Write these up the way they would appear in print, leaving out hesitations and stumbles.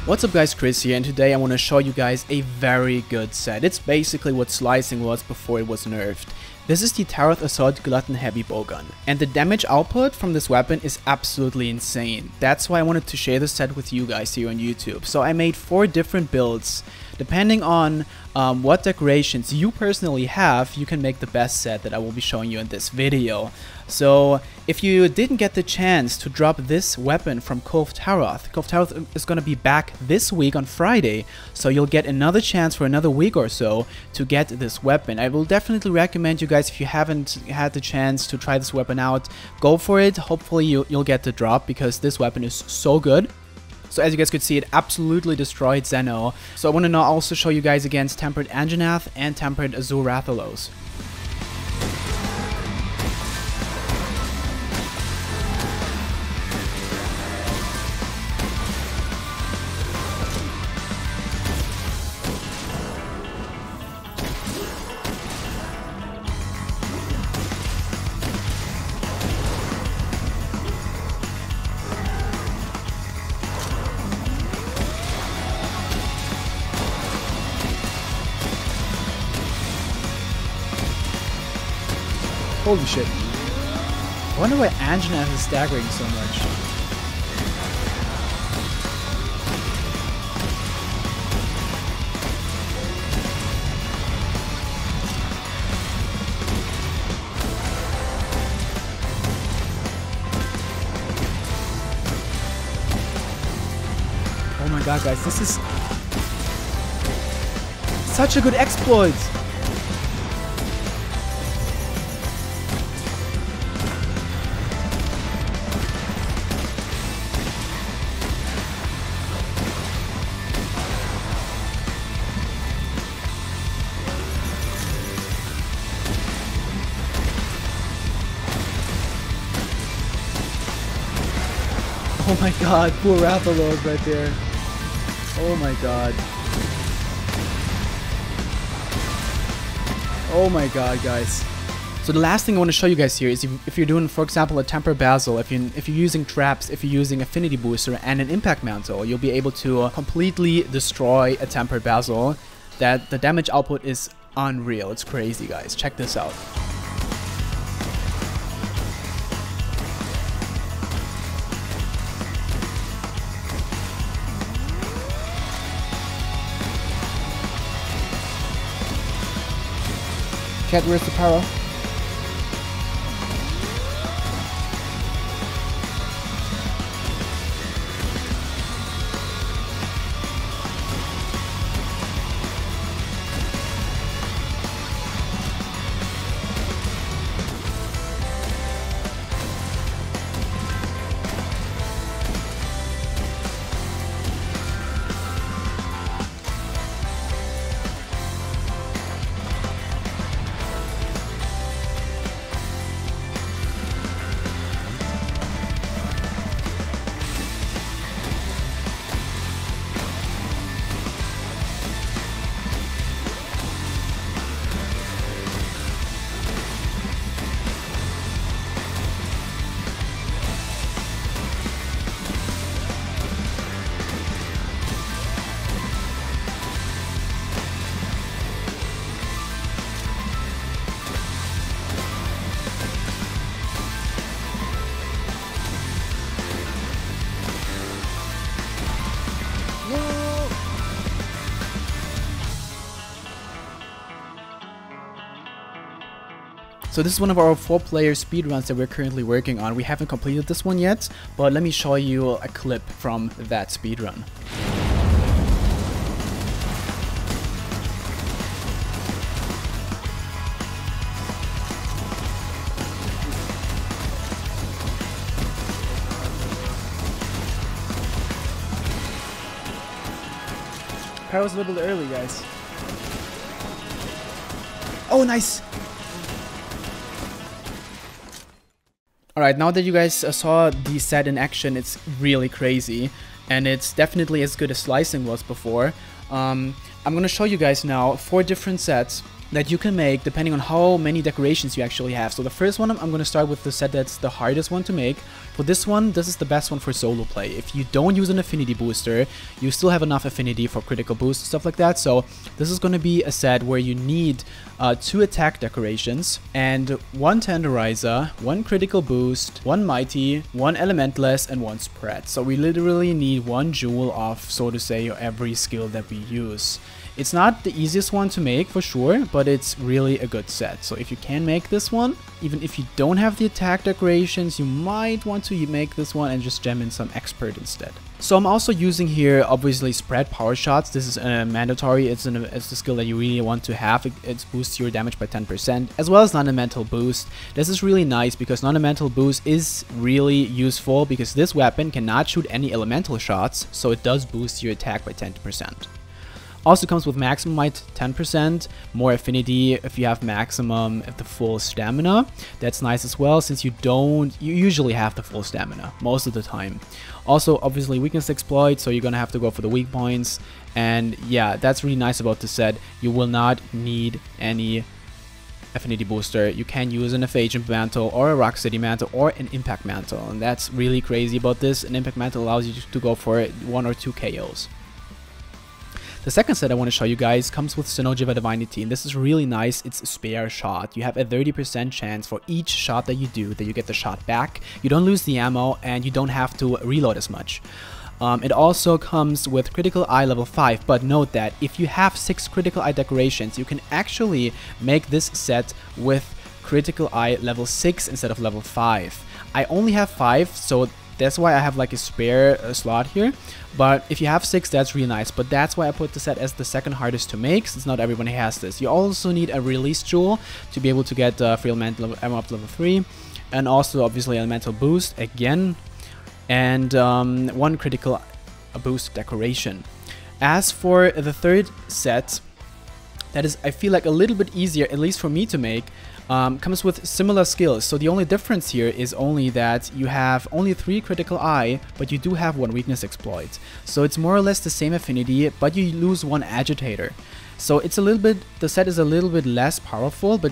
What's up guys, Chris here, and today I want to show you guys a very good set. It's basically what slicing was before it was nerfed. This is the Tarot Assault Glutton Heavy Bowgun, and the damage output from this weapon is absolutely insane. That's why I wanted to share this set with you guys here on YouTube. So I made 4 different builds. Depending on what decorations you personally have, you can make the best set that I will be showing you in this video. So if you didn't get the chance to drop this weapon from Kulve Taroth is going to be back this week on Friday, so you'll get another chance for another week or so to get this weapon. I will definitely recommend you guys, if you haven't had the chance to try this weapon out, go for it. Hopefully you'll get the drop, because this weapon is so good. So as you guys could see, it absolutely destroyed Zeno. So I want to now also show you guys against Tempered Anjanath and Tempered Azur Rathalos. Holy shit. I wonder why Anjanath is staggering so much. Oh my god, guys, this is such a good exploit! Oh my god, poor Rathalos right there. Oh my god. Oh my god, guys. So the last thing I want to show you guys here is if you're doing, for example, a Temper Basil, if you're using traps, if you're using Affinity Booster and an Impact Mantle, you'll be able to completely destroy a Tempered Basil. That the damage output is unreal. It's crazy, guys. Check this out. Cat, where's the power? So this is one of our 4-player speedruns that we're currently working on. We haven't completed this one yet, but let me show you a clip from that speedrun. Pyro's a little bit early, guys. Oh, nice! Alright, now that you guys saw the set in action, it's really crazy, and it's definitely as good as slicing was before. I'm gonna show you guys now 4 different sets that you can make depending on how many decorations you actually have. So the first one, I'm going to start with the set that's the hardest one to make. For this one, this is the best one for solo play. If you don't use an affinity booster, you still have enough affinity for critical boost and stuff like that. So this is going to be a set where you need 2 attack decorations and 1 tenderizer, 1 critical boost, 1 mighty, 1 elementalist, and 1 spread. So we literally need 1 jewel of, so to say, every skill that we use. It's not the easiest one to make for sure, but it's really a good set. So if you can make this one, even if you don't have the attack decorations, you might want to make this one and just gem in some expert instead. So I'm also using here, obviously, spread power shots. This is mandatory. It's the skill that you really want to have. It boosts your damage by 10%, as well as non-elemental boost. This is really nice because non-elemental boost is really useful because this weapon cannot shoot any elemental shots, so it does boost your attack by 10%. Also comes with maximum might 10%, more affinity if you have maximum at the full stamina. That's nice as well, since you usually have the full stamina most of the time. Also, obviously, weakness exploit, so you're gonna have to go for the weak points. And yeah, that's really nice about this set. You will not need any affinity booster. You can use an Agent mantle or a Rock City mantle or an Impact mantle, and that's really crazy about this. An Impact mantle allows you to go for 1 or 2 KOs. The second set I want to show you guys comes with Synogiva Divinity, and this is really nice. It's a spare shot. You have a 30% chance for each shot that you do that you get the shot back. You don't lose the ammo and you don't have to reload as much. It also comes with Critical Eye level 5, but note that if you have 6 Critical Eye decorations, you can actually make this set with Critical Eye level 6 instead of level 5. I only have 5, so that's why I have like a spare slot here. But if you have 6, that's really nice. But that's why I put the set as the second hardest to make, since not everybody has this. You also need a release jewel to be able to get free elemental ammo up to level 3. And also obviously elemental boost again. And 1 critical boost decoration. As for the third set, that is, I feel like, a little bit easier, at least for me to make. Comes with similar skills. So the only difference here is only that you have only 3 critical eye, but you do have 1 weakness exploit. So it's more or less the same affinity, but you lose 1 agitator. So it's a little bit, the set is a little bit less powerful, but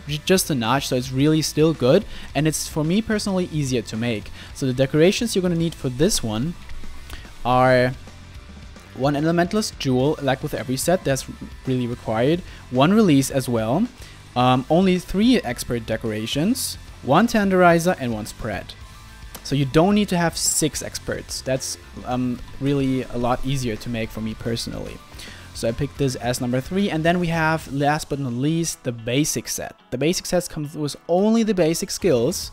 just a notch, so it's really still good. And it's, for me personally, easier to make. So the decorations you're going to need for this one are 1 elementalist jewel, like with every set, that's really required. 1 release as well. Only 3 expert decorations, 1 tenderizer, and 1 spread. So you don't need to have 6 experts. That's really a lot easier to make for me personally. So I picked this as number 3, and then we have, last but not least, the basic set. The basic set comes with only the basic skills,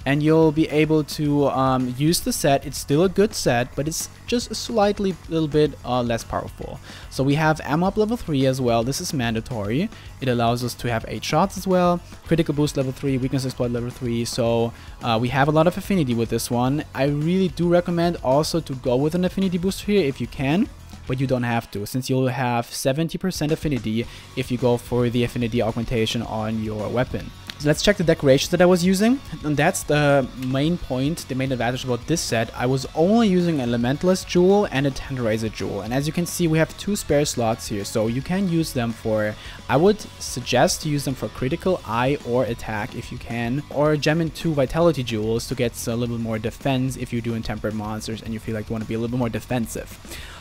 and you'll be able to use the set. It's still a good set, but it's just slightly little bit less powerful. So we have ammo up level 3 as well. This is mandatory. It allows us to have 8 shots as well. Critical boost level 3, weakness exploit level 3. So we have a lot of affinity with this one. I really do recommend also to go with an affinity booster here if you can, but you don't have to, since you'll have 70% affinity if you go for the affinity augmentation on your weapon. So let's check the decorations that I was using, and that's the main point, the main advantage about this set. I was only using an elementalist jewel and a tenderizer jewel, and as you can see, we have 2 spare slots here, so you can use them for, I would suggest to use them for critical eye or attack if you can, or gem in 2 vitality jewels to get a little bit more defense if you're doing tempered monsters and you feel like you want to be a little bit more defensive.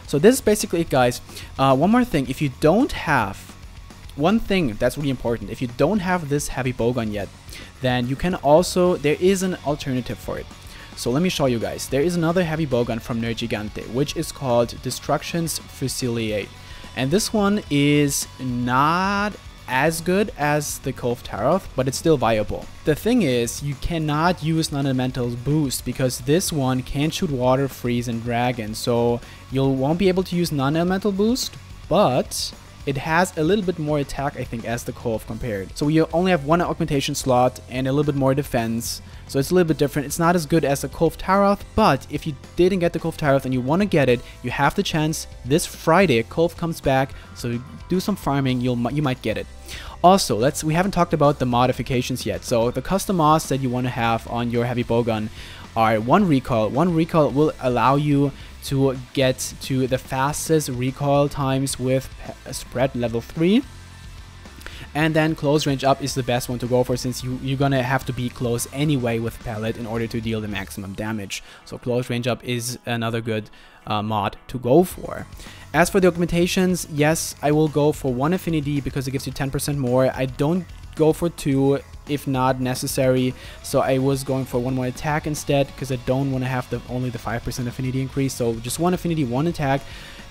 So this is basically it, guys. One more thing, if you don't have, one thing that's really important, if you don't have this heavy bowgun yet, then you can also, there is an alternative for it. So let me show you guys. There is another heavy bowgun from Nerd Gigante, which is called Destruction's Fusilier. And this one is not as good as the Cove Taroth, but it's still viable. The thing is, you cannot use non-elemental boost because this one can't shoot water, freeze, and dragon. So you won't be able to use non-elemental boost, but it has a little bit more attack, I think, as the Cove compared. So you only have 1 augmentation slot and a little bit more defense. So it's a little bit different. It's not as good as the Cove Taroth, but if you didn't get the Cove Taroth and you want to get it, you have the chance. This Friday, Cove comes back, so do some farming, you might get it. Also, we haven't talked about the modifications yet. So the custom mods that you want to have on your heavy bowgun are 1 recoil. 1 recoil will allow you to get to the fastest recoil times with spread level 3. And then close range up is the best one to go for, since you're gonna have to be close anyway with Pellet in order to deal the maximum damage. So close range up is another good mod to go for. As for the augmentations, yes, I will go for 1 affinity because it gives you 10% more. I don't go for 2 if not necessary, so I was going for 1 more attack instead because I don't want to have only the 5% affinity increase. So just 1 affinity, 1 attack,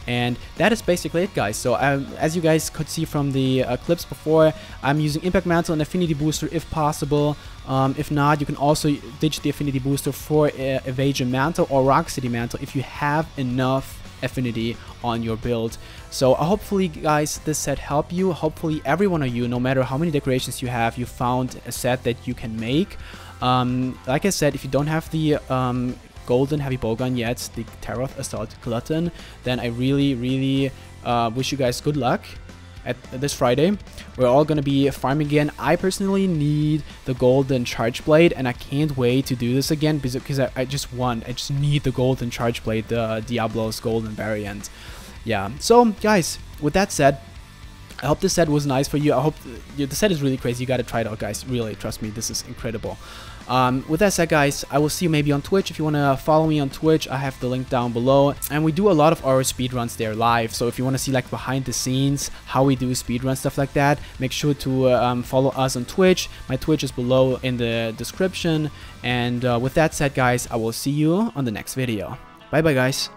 and that is basically it, guys. So as you guys could see from the clips before, I'm using Impact Mantle and Affinity Booster if possible. If not, you can also ditch the Affinity Booster for Evasion Mantle or Rock City Mantle if you have enough affinity on your build. So hopefully, guys, this set helped you. Hopefully every one of you, no matter how many decorations you have, you found a set that you can make. Like I said, if you don't have the golden heavy bowgun yet, the Taroth Assault Glutton, then I really wish you guys good luck at this Friday. We're all gonna be farming again. I personally need the golden charge blade, and I can't wait to do this again because I just need the golden charge blade, the Diablo's golden variant. Yeah, so guys, with that said, I hope this set was nice for you. I hope the set is really crazy. You gotta try it out, guys. Really, trust me, this is incredible. With that said, guys, I will see you maybe on Twitch. If you want to follow me on Twitch, I have the link down below, and we do a lot of our speedruns there live. So if you want to see like behind the scenes, how we do speedrun stuff like that, make sure to follow us on Twitch. My Twitch is below in the description. And with that said, guys, I will see you on the next video. Bye bye, guys.